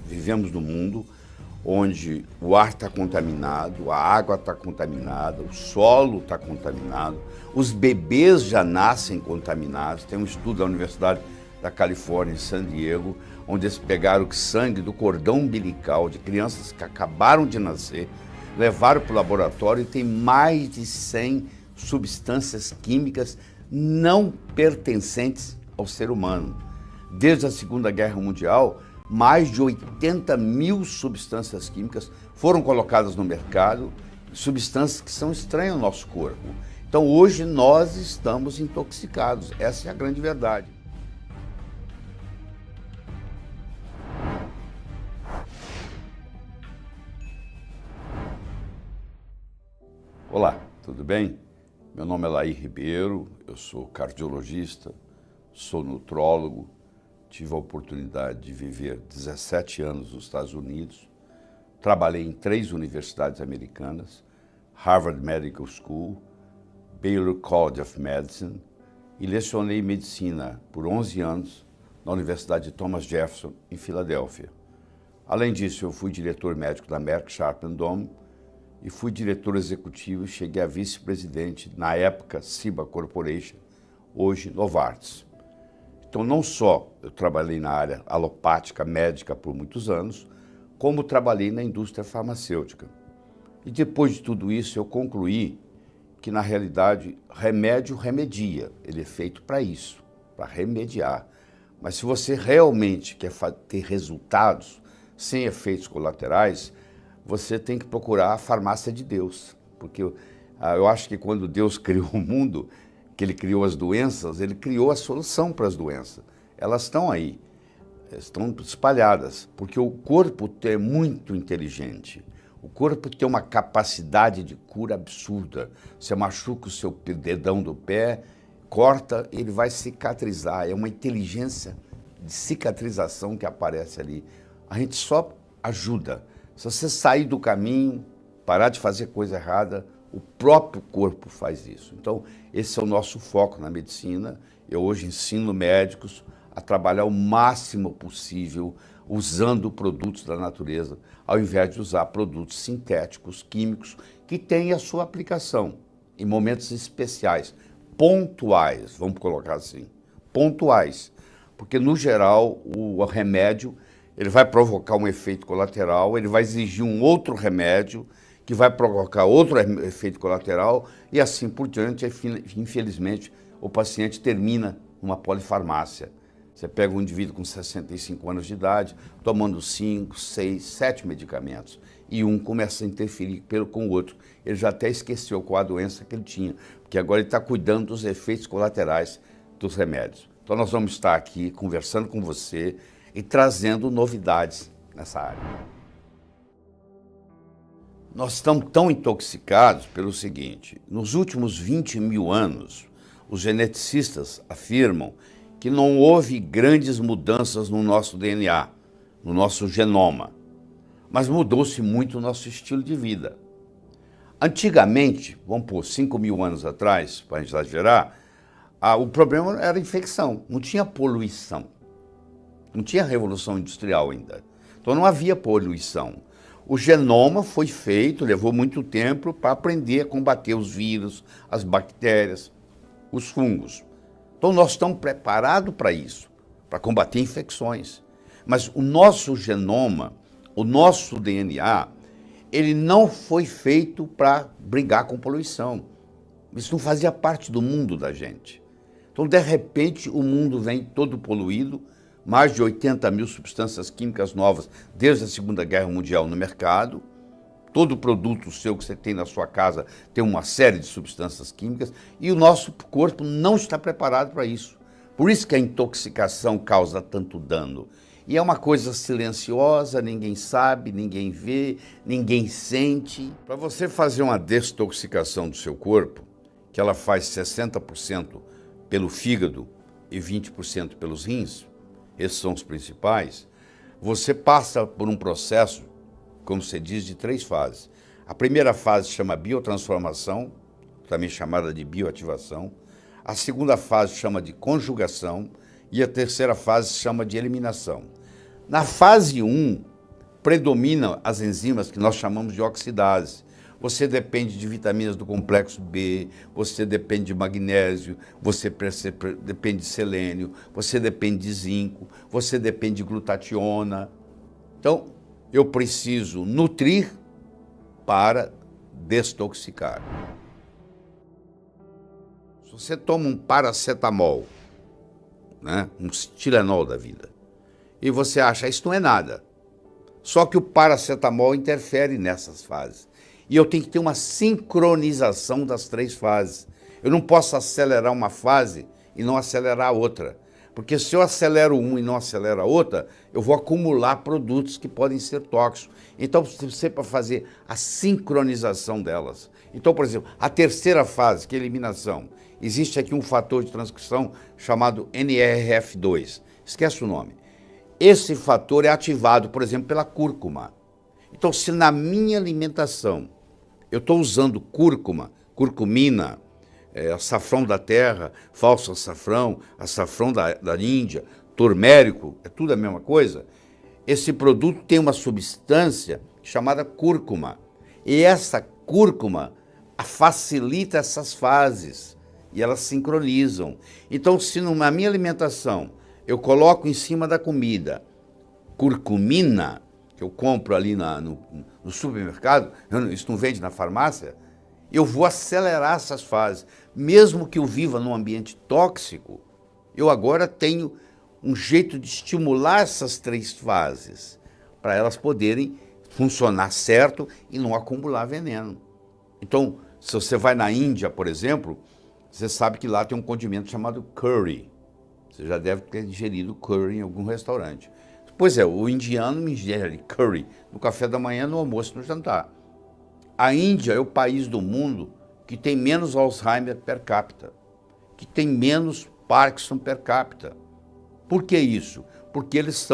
vivemos num mundo onde o ar está contaminado, a água está contaminada, o solo está contaminado, os bebês já nascem contaminados. Tem um estudo da Universidade da Califórnia, em San Diego, onde eles pegaram o sangue do cordão umbilical de crianças que acabaram de nascer, levaram para o laboratório e tem mais de 100 substâncias químicas não pertencentes ao ser humano. Desde a Segunda Guerra Mundial, mais de 80 mil substâncias químicas foram colocadas no mercado, substâncias que são estranhas ao nosso corpo. Então hoje nós estamos intoxicados, essa é a grande verdade. Olá, tudo bem? Meu nome é Laí Ribeiro, eu sou cardiologista, sou nutrólogo, tive a oportunidade de viver 17 anos nos Estados Unidos, trabalhei em 3 universidades americanas, Harvard Medical School, Baylor College of Medicine, e lecionei medicina por 11 anos na Universidade de Thomas Jefferson, em Filadélfia. Além disso, eu fui diretor médico da Merck Sharp & Dohme e fui diretor executivo e cheguei a vice-presidente, na época, Ciba Corporation, hoje Novartis. Então, não só eu trabalhei na área alopática, médica por muitos anos, como trabalhei na indústria farmacêutica. E depois de tudo isso, eu concluí que, na realidade, remédio remedia. Ele é feito para isso, para remediar. Mas se você realmente quer ter resultados sem efeitos colaterais, você tem que procurar a farmácia de Deus. Porque eu acho que quando Deus criou o mundo, que ele criou as doenças, ele criou a solução para as doenças. Elas estão aí, estão espalhadas, porque o corpo é muito inteligente. O corpo tem uma capacidade de cura absurda. Você machuca o seu dedão do pé, corta, ele vai cicatrizar. É uma inteligência de cicatrização que aparece ali. A gente só ajuda. Se você sair do caminho, parar de fazer coisa errada, o próprio corpo faz isso. Então, esse é o nosso foco na medicina. Eu hoje ensino médicos a trabalhar o máximo possível usando produtos da natureza, ao invés de usar produtos sintéticos, químicos, que têm a sua aplicação em momentos especiais, pontuais, vamos colocar assim, pontuais. Porque, no geral, o remédio ele vai provocar um efeito colateral, ele vai exigir um outro remédio, que vai provocar outro efeito colateral e assim por diante. Infelizmente, o paciente termina numa polifarmácia. Você pega um indivíduo com 65 anos de idade, tomando 5, 6, 7 medicamentos, e um começa a interferir com o outro. Ele já até esqueceu qual a doença que ele tinha, porque agora ele está cuidando dos efeitos colaterais dos remédios. Então nós vamos estar aqui conversando com você e trazendo novidades nessa área. Nós estamos tão intoxicados pelo seguinte: nos últimos 20 mil anos, os geneticistas afirmam que não houve grandes mudanças no nosso DNA, no nosso genoma, mas mudou-se muito o nosso estilo de vida. Antigamente, vamos pôr 5 mil anos atrás, para exagerar, o problema era a infecção, não tinha poluição, não tinha revolução industrial ainda, então não havia poluição. O genoma foi feito, levou muito tempo para aprender a combater os vírus, as bactérias, os fungos. Então nós estamos preparados para isso, para combater infecções. Mas o nosso genoma, o nosso DNA, ele não foi feito para brigar com poluição. Isso não fazia parte do mundo da gente. Então, de repente, o mundo vem todo poluído, mais de 80 mil substâncias químicas novas desde a Segunda Guerra Mundial no mercado. Todo produto seu que você tem na sua casa tem uma série de substâncias químicas e o nosso corpo não está preparado para isso. Por isso que a intoxicação causa tanto dano. E é uma coisa silenciosa, ninguém sabe, ninguém vê, ninguém sente. Para você fazer uma desintoxicação do seu corpo, que ela faz 60% pelo fígado e 20% pelos rins, esses são os principais, você passa por um processo, como se diz, de 3 fases. A primeira fase chama biotransformação, também chamada de bioativação. A segunda fase chama de conjugação e a terceira fase chama de eliminação. Na fase 1, predominam as enzimas que nós chamamos de oxidase. Você depende de vitaminas do complexo B, você depende de magnésio, você depende de selênio, você depende de zinco, você depende de glutationa. Então, eu preciso nutrir para desintoxicar. Se você toma um paracetamol, né, um Tilenol da vida, e você acha, isso não é nada. Só que o paracetamol interfere nessas fases. E eu tenho que ter uma sincronização das 3 fases. Eu não posso acelerar uma fase e não acelerar a outra. Porque se eu acelero um e não acelero a outra, eu vou acumular produtos que podem ser tóxicos. Então, você para fazer a sincronização delas. Então, por exemplo, a terceira fase, que é a eliminação, existe aqui um fator de transcrição chamado NRF2. Esquece o nome. Esse fator é ativado, por exemplo, pela cúrcuma. Então, se na minha alimentação eu estou usando cúrcuma, curcumina, açafrão da terra, falso açafrão da Índia, turmérico, é tudo a mesma coisa, esse produto tem uma substância chamada cúrcuma. E essa cúrcuma facilita essas fases e elas sincronizam. Então, se na minha alimentação eu coloco em cima da comida curcumina, que eu compro ali no supermercado, isso não vende na farmácia, eu vou acelerar essas fases. Mesmo que eu viva num ambiente tóxico, eu agora tenho um jeito de estimular essas 3 fases, para elas poderem funcionar certo e não acumular veneno. Então, se você vai na Índia, por exemplo, você sabe que lá tem um condimento chamado curry. Você já deve ter ingerido curry em algum restaurante. Pois é, o indiano ingere curry no café da manhã, no almoço e no jantar. A Índia é o país do mundo que tem menos Alzheimer per capita, que tem menos Parkinson per capita. Por que isso? Porque eles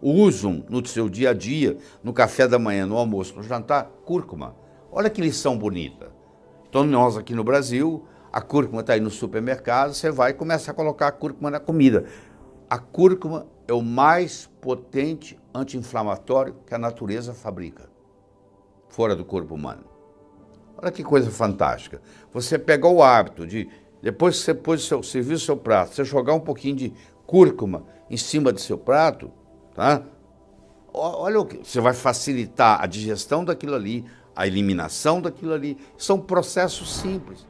usam no seu dia a dia, no café da manhã, no almoço, no jantar, cúrcuma. Olha que lição bonita. Então nós aqui no Brasil, a cúrcuma está aí no supermercado, você vai e começa a colocar a cúrcuma na comida. A cúrcuma é o mais potente anti-inflamatório que a natureza fabrica, fora do corpo humano. Olha que coisa fantástica. Você pegou o hábito de, depois que você serviu o seu prato, você jogar um pouquinho de cúrcuma em cima do seu prato, tá? Olha o que você vai facilitar a digestão daquilo ali, a eliminação daquilo ali. São processos simples.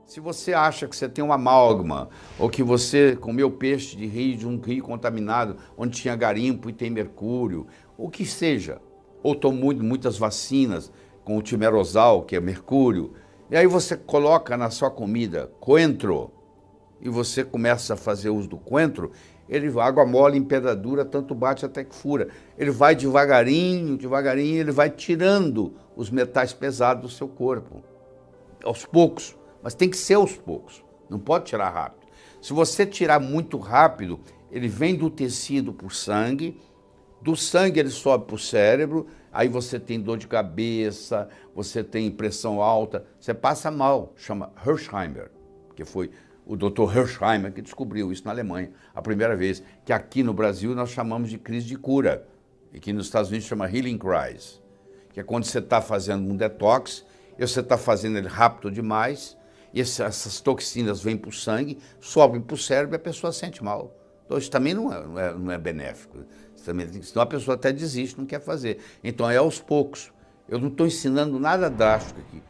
Se você acha que você tem uma amálgama, ou que você comeu peixe de um rio contaminado, onde tinha garimpo e tem mercúrio, o que seja, ou tomou muitas vacinas com o timerosal, que é mercúrio, e aí você coloca na sua comida coentro, e você começa a fazer uso do coentro, água mole em pedradura, tanto bate até que fura. Ele vai devagarinho, devagarinho, ele vai tirando os metais pesados do seu corpo, aos poucos. Mas tem que ser aos poucos, não pode tirar rápido. Se você tirar muito rápido, ele vem do tecido para o sangue, do sangue ele sobe para o cérebro, aí você tem dor de cabeça, você tem pressão alta, você passa mal, chama Hersheimer, que foi o Dr. Hersheimer que descobriu isso na Alemanha, a primeira vez, que aqui no Brasil nós chamamos de crise de cura, e que nos Estados Unidos chama healing crisis, que é quando você está fazendo um detox, e você está fazendo ele rápido demais, e essas toxinas vêm para o sangue, sobem para o cérebro e a pessoa sente mal. Então isso também não é benéfico. Senão a pessoa até desiste, não quer fazer. Então é aos poucos. Eu não estou ensinando nada drástico aqui.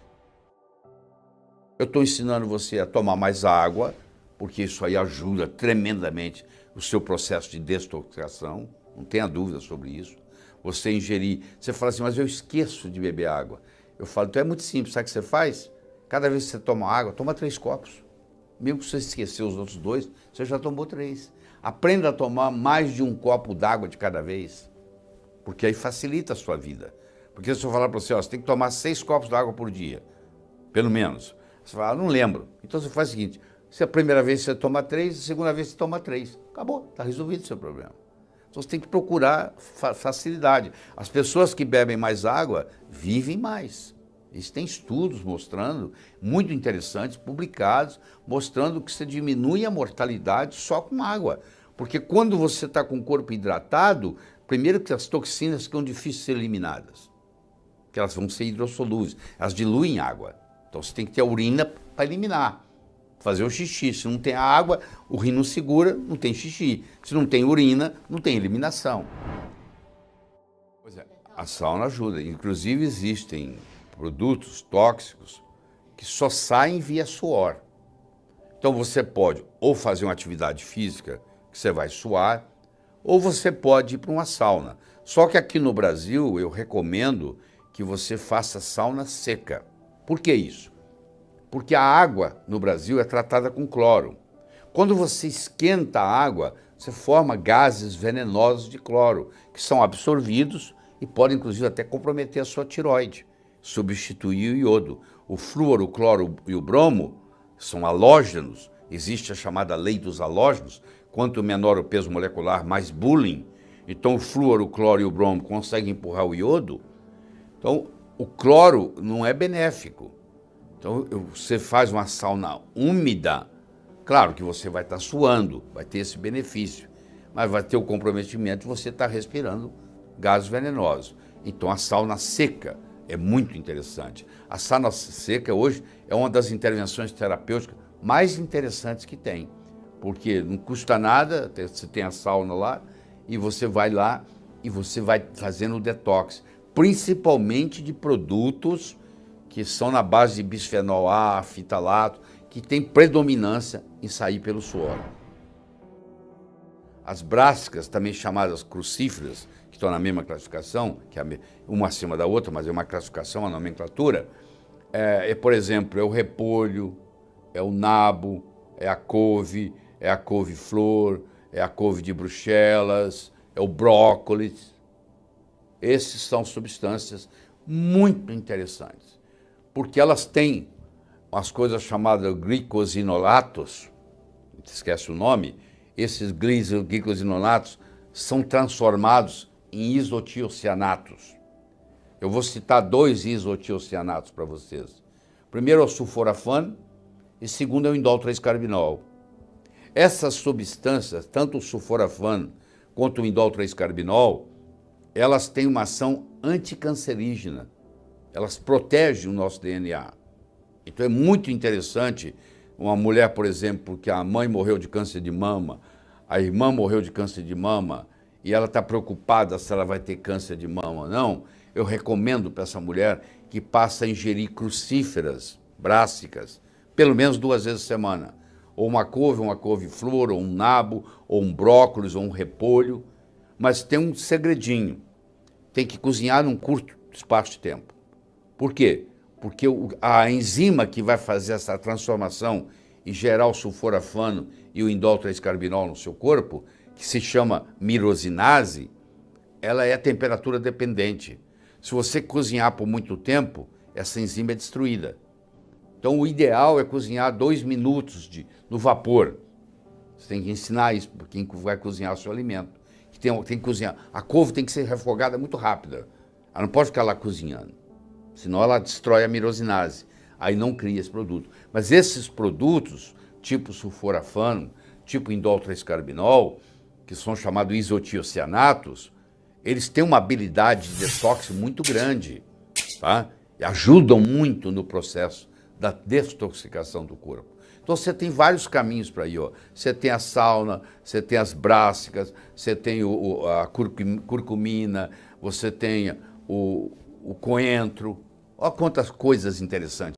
Eu estou ensinando você a tomar mais água, porque isso aí ajuda tremendamente o seu processo de desintoxicação, não tenha dúvida sobre isso. Você ingerir, você fala assim, mas eu esqueço de beber água. Eu falo, então é muito simples, sabe o que você faz? Cada vez que você toma água, toma 3 copos. Mesmo que você esquecer os outros 2, você já tomou 3. Aprenda a tomar mais de 1 copo d'água de cada vez, porque aí facilita a sua vida. Porque se eu falar para você, ó, você tem que tomar 6 copos d'água por dia, pelo menos. Você fala, não lembro. Então você faz o seguinte, se a primeira vez você toma 3, a segunda vez você toma 3. Acabou, está resolvido o seu problema. Então você tem que procurar facilidade. As pessoas que bebem mais água vivem mais. Existem estudos mostrando, muito interessantes, publicados, mostrando que você diminui a mortalidade só com água. Porque quando você está com o corpo hidratado, primeiro que as toxinas ficam difíceis de ser eliminadas, porque elas vão ser hidrossolúveis, elas diluem água. Então você tem que ter a urina para eliminar, fazer o xixi. Se não tem a água, o rim não segura, não tem xixi. Se não tem urina, não tem eliminação. Pois é, a sauna ajuda. Inclusive existem produtos tóxicos que só saem via suor. Então você pode ou fazer uma atividade física, que você vai suar, ou você pode ir para uma sauna. Só que aqui no Brasil eu recomendo que você faça sauna seca. Por que isso? Porque a água no Brasil é tratada com cloro. Quando você esquenta a água, você forma gases venenosos de cloro, que são absorvidos e podem inclusive até comprometer a sua tireoide, substituir o iodo. O flúor, o cloro e o bromo são halógenos, existe a chamada lei dos halógenos, quanto menor o peso molecular, mais bullying. Então o flúor, o cloro e o bromo conseguem empurrar o iodo. Então o cloro não é benéfico. Então você faz uma sauna úmida, claro que você vai estar suando, vai ter esse benefício, mas vai ter o comprometimento de você estar respirando gases venenosos. Então a sauna seca é muito interessante. A sauna seca hoje é uma das intervenções terapêuticas mais interessantes que tem, porque não custa nada, você tem a sauna lá e você vai lá e você vai fazendo o detox, principalmente de produtos que são na base de bisfenol A, fitalato, que tem predominância em sair pelo suor. As brássicas, também chamadas crucíferas, que estão na mesma classificação, que é uma acima da outra, mas é uma classificação, uma nomenclatura, por exemplo, é o repolho, é o nabo, é a couve-flor, é a couve de Bruxelas, é o brócolis. Esses são substâncias muito interessantes, porque elas têm umas coisas chamadas glicosinolatos, esquece o nome, esses glicosinolatos são transformados em isotiocianatos. Eu vou citar 2 isotiocianatos para vocês. Primeiro é o sulforafano e segundo é o indol 3-carbinol. Essas substâncias, tanto o sulforafano quanto o indol 3-carbinol, elas têm uma ação anticancerígena. Elas protegem o nosso DNA. Então é muito interessante uma mulher, por exemplo, que a mãe morreu de câncer de mama, a irmã morreu de câncer de mama e ela está preocupada se ela vai ter câncer de mama ou não. Eu recomendo para essa mulher que passe a ingerir crucíferas, brássicas, pelo menos 2 vezes por semana. Ou uma couve-flor, ou um nabo, ou um brócolis, ou um repolho. Mas tem um segredinho. Tem que cozinhar num curto espaço de tempo. Por quê? Porque a enzima que vai fazer essa transformação e gerar o sulforafano e o indol 3-carbinol no seu corpo, que se chama mirosinase, ela é temperatura dependente. Se você cozinhar por muito tempo, essa enzima é destruída. Então o ideal é cozinhar 2 minutos no vapor. Você tem que ensinar isso para quem vai cozinhar o seu alimento. Tem que cozinhar. A couve tem que ser refogada muito rápida. Ela não pode ficar lá cozinhando, senão ela destrói a mirosinase. Aí não cria esse produto. Mas esses produtos, tipo sulforafano, tipo indol 3-carbinol, que são chamados isotiocianatos, eles têm uma habilidade de detox muito grande, tá? E ajudam muito no processo da detoxicação do corpo. Então você tem vários caminhos para ir. Ó. Você tem a sauna, você tem as brássicas, você tem a curcumina, você tem o coentro. Olha quantas coisas interessantes.